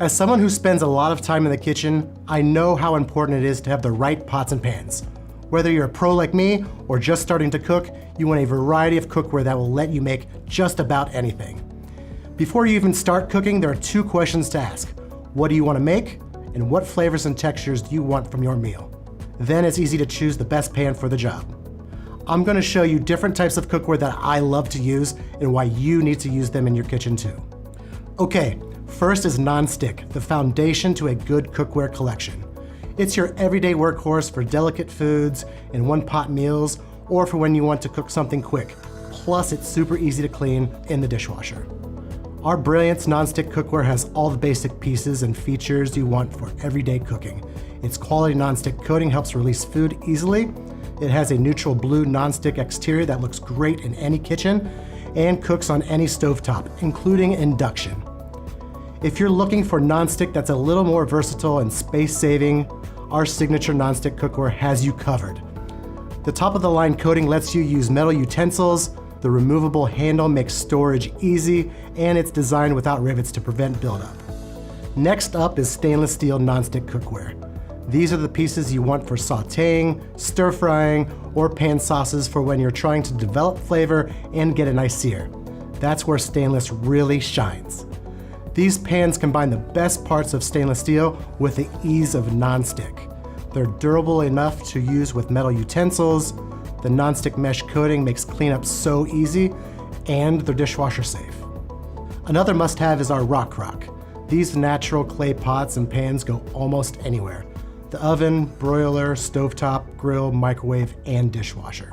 As someone who spends a lot of time in the kitchen, I know how important it is to have the right pots and pans. Whether you're a pro like me or just starting to cook, you want a variety of cookware that will let you make just about anything. Before you even start cooking, there are 2 questions to ask. What do you want to make? And what flavors and textures do you want from your meal? Then it's easy to choose the best pan for the job. I'm going to show you different types of cookware that I love to use and why you need to use them in your kitchen too. Okay, first is nonstick, the foundation to a good cookware collection. It's your everyday workhorse for delicate foods and one-pot meals, or for when you want to cook something quick. Plus, it's super easy to clean in the dishwasher. Our Brilliance nonstick cookware has all the basic pieces and features you want for everyday cooking. Its quality nonstick coating helps release food easily. It has a neutral blue nonstick exterior that looks great in any kitchen and cooks on any stovetop, including induction. If you're looking for nonstick that's a little more versatile and space-saving, our signature nonstick cookware has you covered. The top-of-the-line coating lets you use metal utensils, the removable handle makes storage easy, and it's designed without rivets to prevent buildup. Next up is stainless steel nonstick cookware. These are the pieces you want for sautéing, stir-frying, or pan sauces for when you're trying to develop flavor and get a nice sear. That's where stainless really shines. These pans combine the best parts of stainless steel with the ease of nonstick. They're durable enough to use with metal utensils, the nonstick mesh coating makes cleanup so easy, and they're dishwasher safe. Another must-have is our Rockcrok. These natural clay pots and pans go almost anywhere. The oven, broiler, stovetop, grill, microwave, and dishwasher.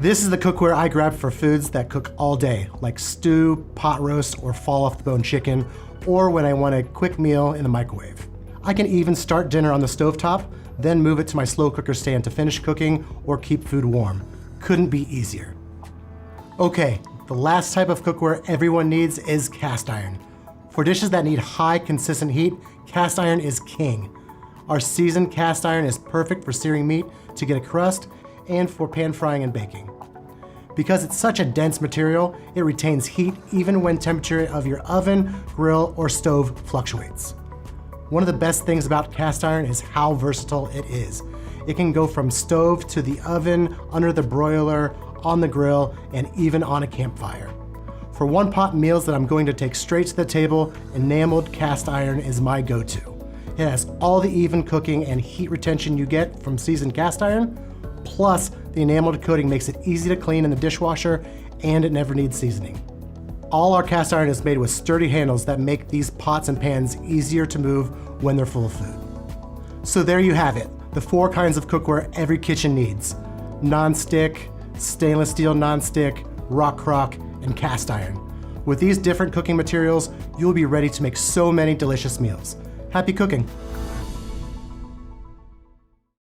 This is the cookware I grab for foods that cook all day, like stew, pot roast, or fall off the bone chicken, or when I want a quick meal in the microwave. I can even start dinner on the stovetop, then move it to my slow cooker stand to finish cooking or keep food warm. Couldn't be easier. Okay, the last type of cookware everyone needs is cast iron. For dishes that need high, consistent heat, cast iron is king. Our seasoned cast iron is perfect for searing meat to get a crust and for pan frying and baking. Because it's such a dense material, it retains heat even when temperature of your oven, grill, or stove fluctuates. One of the best things about cast iron is how versatile it is. It can go from stove to the oven, under the broiler, on the grill, and even on a campfire. For one-pot meals that I'm going to take straight to the table, enameled cast iron is my go-to. It has all the even cooking and heat retention you get from seasoned cast iron, plus the enameled coating makes it easy to clean in the dishwasher, and it never needs seasoning. All our cast iron is made with sturdy handles that make these pots and pans easier to move when they're full of food. So there you have it, the 4 kinds of cookware every kitchen needs. Non-stick, stainless steel non-stick, Rockcrok, and cast iron. With these different cooking materials, you'll be ready to make so many delicious meals. Happy cooking!